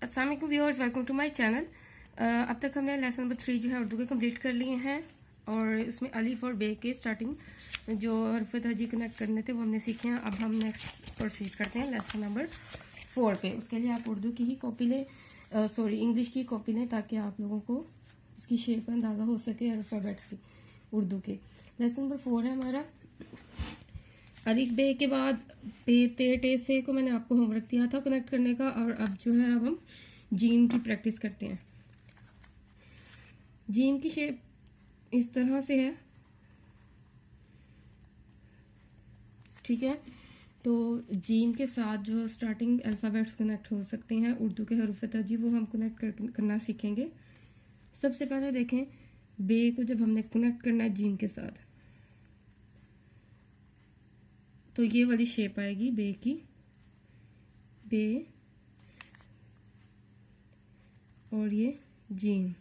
अस्सलाम वालेकुम viewers, welcome to my channel. अब तक हमने लेसन नंबर 3 जो है उर्दू के कंप्लीट कर लिए हैं और इसमें अलिफ और बे के स्टार्टिंग जो हरफ तहजी कनेक्ट करने थे वो हमने सीखे हैं। अब हम नेक्स्ट प्रोसीड करते हैं लेसन नंबर 4 पे। उसके लिए आप उर्दू की ही कॉपी लें, इंग्लिश की कॉपी लें ताकि आप लोगों को उसकी शेप का अंदाज़ा हो सके अल्फ़ाबेट्स की उर्दू के। लेसन नंबर 4 है हमारा। अलिफ बे के बाद पे ते टे से को मैंने आपको होमवर्क दिया था कनेक्ट करने का, और अब जो है अब हम जीम की प्रैक्टिस करते हैं। जीम की शेप इस तरह से है, ठीक है। तो जीम के साथ जो स्टार्टिंग अल्फ़ाबेट्स कनेक्ट हो सकते हैं उर्दू के हरूफ तर्जी, वो हम कनेक्ट करना सीखेंगे। सबसे पहले देखें, बे को जब हमने कनेक्ट करना है जीम के साथ तो ये वाली शेप आएगी बे की, बे और ये जीम,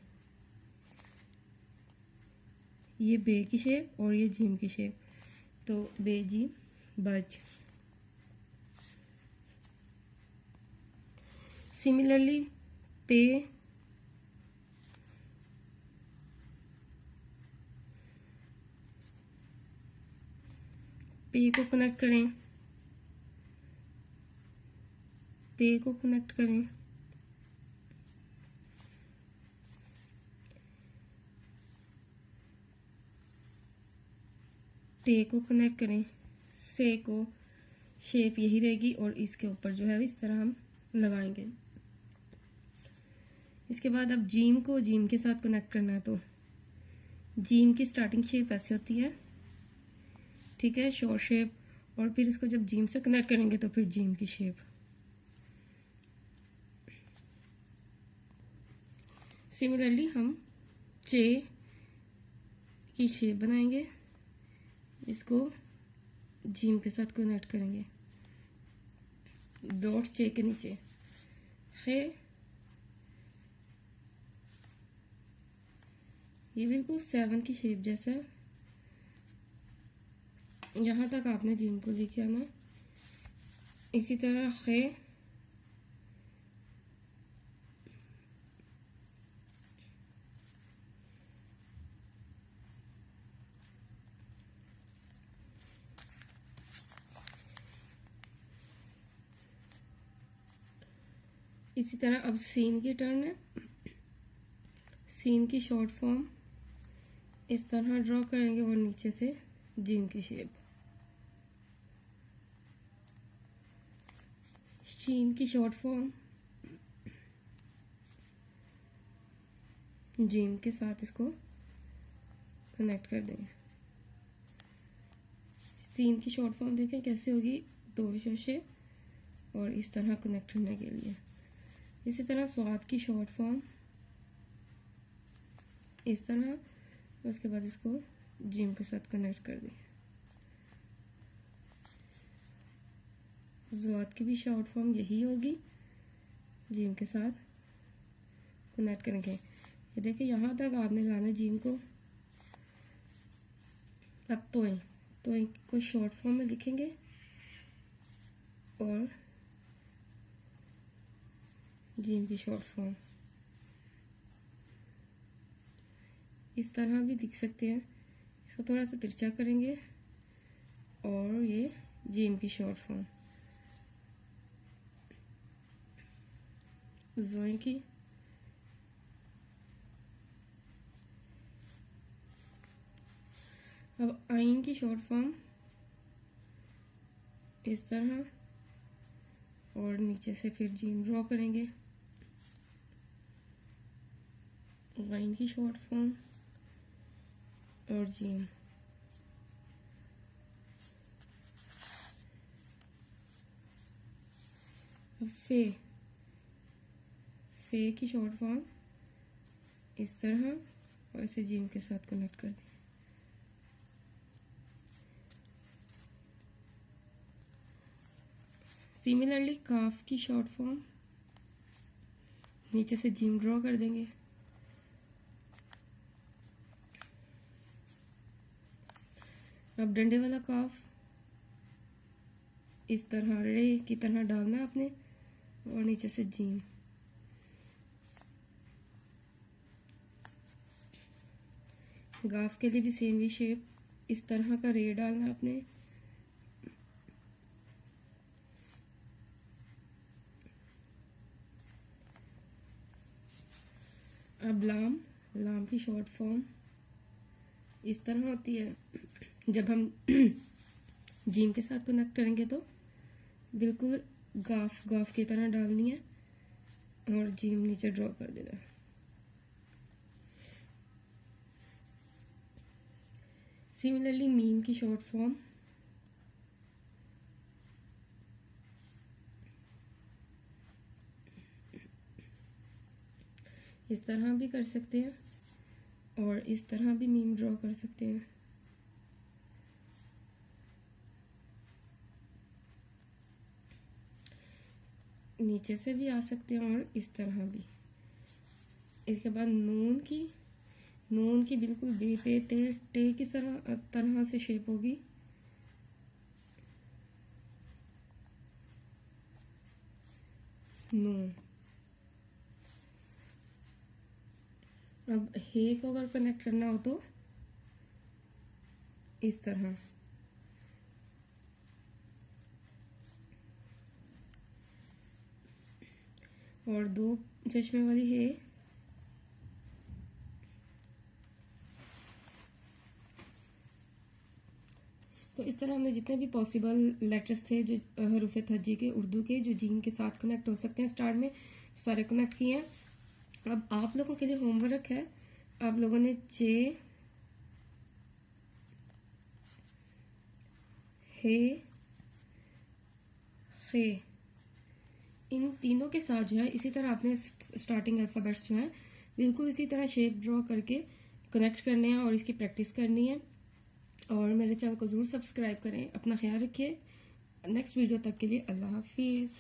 ये बे की शेप और ये जीम की शेप। तो बे जीम बज। सिमिलरली पे पे को कनेक्ट करें, ते को कनेक्ट करें, टे को कनेक्ट करें, से को शेप यही रहेगी और इसके ऊपर जो है इस तरह हम लगाएंगे। इसके बाद अब जीम को जीम के साथ कनेक्ट करना है, तो जीम की स्टार्टिंग शेप ऐसी होती है, ठीक है, शॉर्ट शेप, और फिर इसको जब जीम से कनेक्ट करेंगे तो फिर जीम की शेप। सिमिलरली हम चे की शेप बनाएंगे, इसको जीम के साथ कनेक्ट करेंगे, डॉट चे के नीचे है। ये बिल्कुल 7 की शेप जैसा, यहाँ तक आपने जीम को लिखे आना। इसी तरह खे, इसी तरह अब सीन की टर्न है। सीन की शॉर्ट फॉर्म इस तरह ड्रॉ करेंगे और नीचे से जीम की शेप। शीन की शॉर्ट फॉर्म जीम के साथ इसको कनेक्ट कर देंगे। सीन की शॉर्ट फॉर्म देखें कैसे होगी, 2 शोशे और इस तरह कनेक्ट करने के लिए। इसी तरह स्वाद की शॉर्ट फॉर्म इस तरह, उसके बाद इसको जीम के साथ कनेक्ट कर देंगे। ज़वाद की भी शॉर्ट फॉर्म यही होगी, जीम के साथ कनेक्ट करेंगे। ये देखिए यहाँ तक आपने लाना जीम को। अब तोय को शॉर्ट फॉर्म में लिखेंगे और जीम की शॉर्ट फॉर्म इस तरह भी लिख सकते हैं। इसको थोड़ा सा तिरछा करेंगे और ये जीम की शॉर्ट फॉर्म जोए की। अब आइन की शॉर्ट फॉर्म इस तरह और नीचे से फिर जीम ड्रॉ करेंगे। गाइन की शॉर्ट फॉर्म और जीम। फे की शॉर्ट फॉर्म इस तरह और इसे जीम के साथ कनेक्ट कर दें। सिमिलरली काफ की शॉर्ट फॉर्म नीचे से जीम ड्रॉ कर देंगे। अब डंडे वाला काफ इस तरह रे की तरह डालना है आपने और नीचे से जीम। गाफ के लिए भी सेम ये शेप, इस तरह का रे डालना है आपने। अब लाम, लाम की शॉर्ट फॉर्म इस तरह होती है। जब हम जीम के साथ कनेक्ट करेंगे तो बिल्कुल गाफ गाफ की तरह डालनी है और जीम नीचे ड्रॉ कर देना है। सिमिलरली मीम की शॉर्ट फॉर्म इस तरह भी कर सकते हैं और इस तरह भी मीम ड्रॉ कर सकते हैं। नीचे से भी आ सकते हैं और इस तरह भी। इसके बाद नून की बिल्कुल बे पे टे की तरह से शेप होगी। नून। अब हे को अगर कनेक्ट करना हो तो इस तरह। और 2 चश्मे वाली है। तो इस तरह हमने जितने भी पॉसिबल लेटर्स थे जो हरूफ थज्जी के उर्दू के जो जीम के साथ कनेक्ट हो सकते हैं स्टार्ट में, सारे कनेक्ट किए हैं। अब आप लोगों के लिए होमवर्क है, आप लोगों ने जे, हे, खे, इन तीनों के साथ जो है इसी तरह आपने स्टार्टिंग अल्फ़ाबेट्स जो है बिल्कुल इसी तरह शेप ड्रॉ करके कनेक्ट करने हैं और इसकी प्रैक्टिस करनी है। और मेरे चैनल को ज़रूर सब्सक्राइब करें। अपना ख्याल रखिए। नेक्स्ट वीडियो तक के लिए अल्लाह हाफिज़।